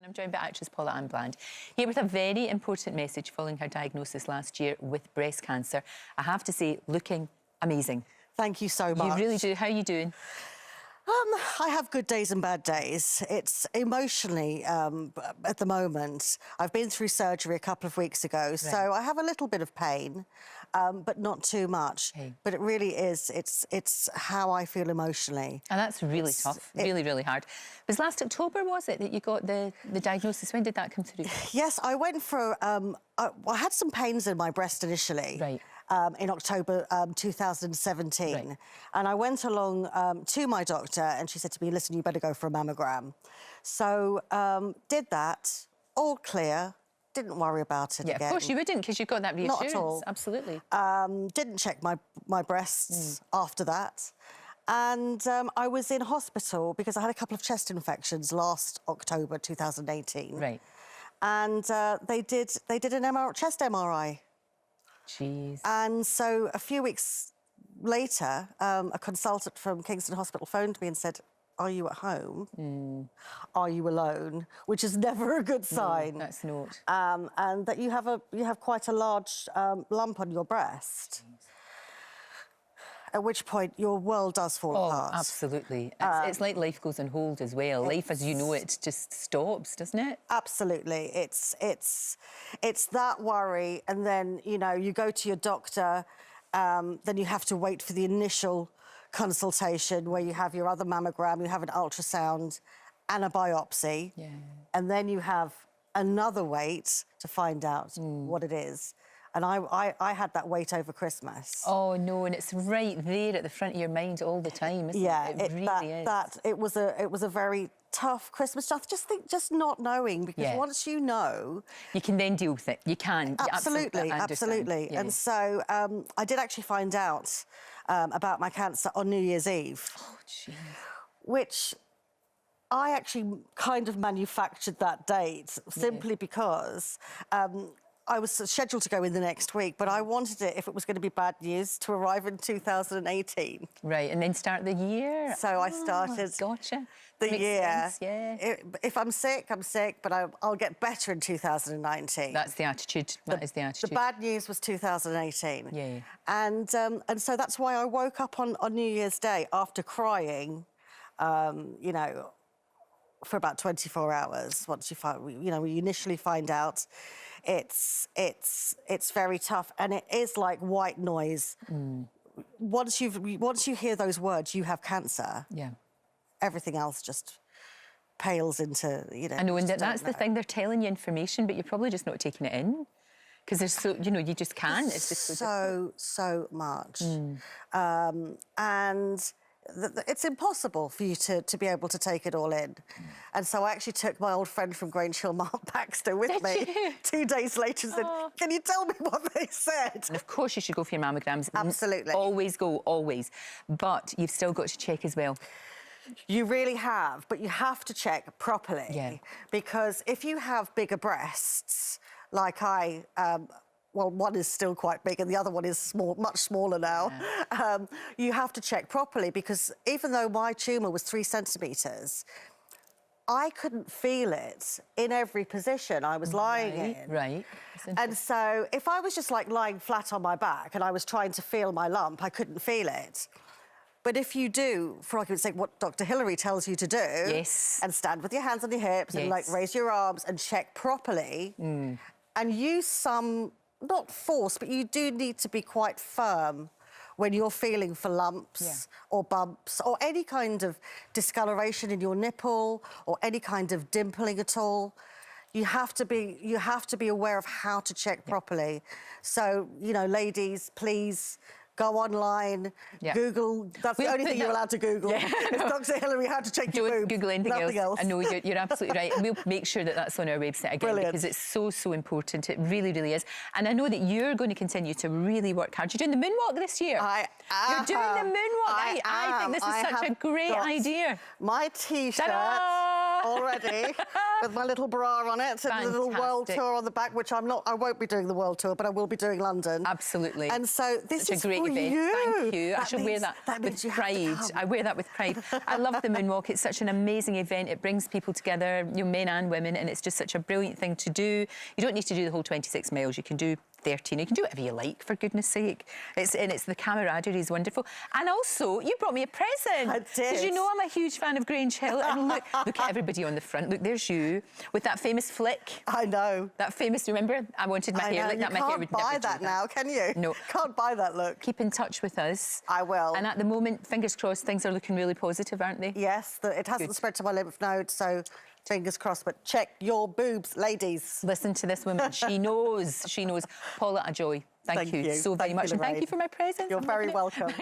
I'm joined by actress Paula Ann Bland, here with a very important message following her diagnosis last year with breast cancer. I have to say, looking amazing. Thank you so much. You really do. How are you doing? I have good days and bad days. It's emotionally, at the moment, I've been through surgery a couple of weeks ago, right. so I have a little bit of pain, but not too much. Okay. But it really is, it's how I feel emotionally. And that's really tough, really hard. It was last October, was it, that you got the diagnosis? When did that come through? Yes, I went for, I had some pains in my breast initially. Right. In October 2017. Right. And I went along to my doctor and she said to me, listen, you better go for a mammogram. So did that, all clear, didn't worry about it again. Yeah, of course you wouldn't, because you've got that reassurance. Not at all. Absolutely. Didn't check my breasts after that. And I was in hospital because I had a couple of chest infections last October 2018. Right. And they did an chest MRI. Jeez. And so a few weeks later, a consultant from Kingston Hospital phoned me and said, are you at home? Are you alone? Which is never a good sign. No, that's not. And that you have quite a large lump on your breast. At which point your world does fall apart. Absolutely. It's like life goes on hold as well. Life as you know it just stops, doesn't it? Absolutely. It's that worry, and then, you know, you go to your doctor, then you have to wait for the initial consultation where you have your other mammogram, you have an ultrasound and a biopsy. Yeah. And then you have another wait to find out what it is. And I had that wait over Christmas. Oh, no, and it's right there at the front of your mind all the time, isn't it? It really is. It was a very tough Christmas stuff. Just not knowing, because once you know... You can then deal with it. You can. Absolutely, absolutely. Yeah. And so I did actually find out about my cancer on New Year's Eve. Oh, jeez. Which... I actually kind of manufactured that date simply because I was scheduled to go in the next week, but I wanted it, if it was going to be bad news, to arrive in 2018. Right, and then start the year. So I started the year. Sense, yeah. If I'm sick, I'm sick, but I'll get better in 2019. That's the attitude. That is the attitude. The bad news was 2018. Yeah. And so that's why I woke up on New Year's Day after crying, you know, for about 24 hours. Once you find, you know, we initially find out, it's very tough, and it is like white noise. Once you hear those words, you have cancer. Yeah. Everything else just pales into, you know. I know, and that's the thing. They're telling you information, but you're probably just not taking it in, because there's so, you know, you just can't. It's just so much, and. It's impossible for you to be able to take it all in. And so I actually took my old friend from Grange Hill, Mark Baxter, with me 2 days later and said, can you tell me what they said? And of course you should go for your mammograms. Absolutely. Always go, always. But you've still got to check as well. You really have, but you have to check properly. Yeah. Because if you have bigger breasts, like I... well, one is still quite big and the other one is small, much smaller now. Yeah. You have to check properly, because even though my tumour was 3 centimetres, I couldn't feel it in every position I was lying in. Right. And so if I was just like lying flat on my back and I was trying to feel my lump, I couldn't feel it. But if you do, for argument's sake, what Dr Hilary tells you to do, and stand with your hands on your hips and like raise your arms and check properly, and use some... not force, but you do need to be quite firm when you're feeling for lumps or bumps or any kind of discoloration in your nipple or any kind of dimpling at all. You have to be aware of how to check properly. So, you know, ladies, please go online, Google. That's the only thing you're allowed to Google. It's Dr Hilary, how to check your boobs. Don't Google anything else. I know, you're absolutely right. And we'll make sure that that's on our website again, because it's so important. It really is. And I know that you're going to continue to really work hard. You're doing the moonwalk this year. You're doing the moonwalk. I think this is such a great idea. My T-shirt already with my little bra on it and the little world tour on the back, which I won't be doing the world tour, but I will be doing London. Absolutely. And so this is a great for event. you. Thank you. I shall wear that with pride. I wear that with pride. I love the moonwalk. It's such an amazing event. It brings people together, men and women, and it's just such a brilliant thing to do. You don't need to do the whole 26 miles. You can do 13. You can do whatever you like, for goodness sake. It's the camaraderie is wonderful. And also, you brought me a present. I did. Because you know I'm a huge fan of Grange Hill. And look at everybody on the front. Look, there's you with that famous flick. I know. That famous, remember? I wanted my hair like that. My hair would never do that. You can't buy that now, can you? No. Can't buy that look. Keep in touch with us. I will. And at the moment, fingers crossed, things are looking really positive, aren't they? Yes, it hasn't spread to my lymph node, so fingers crossed, but check your boobs, ladies. Listen to this woman. She knows. She knows. Paula, a joy. Thank you so very much. And thank you for my presents. You're very welcome.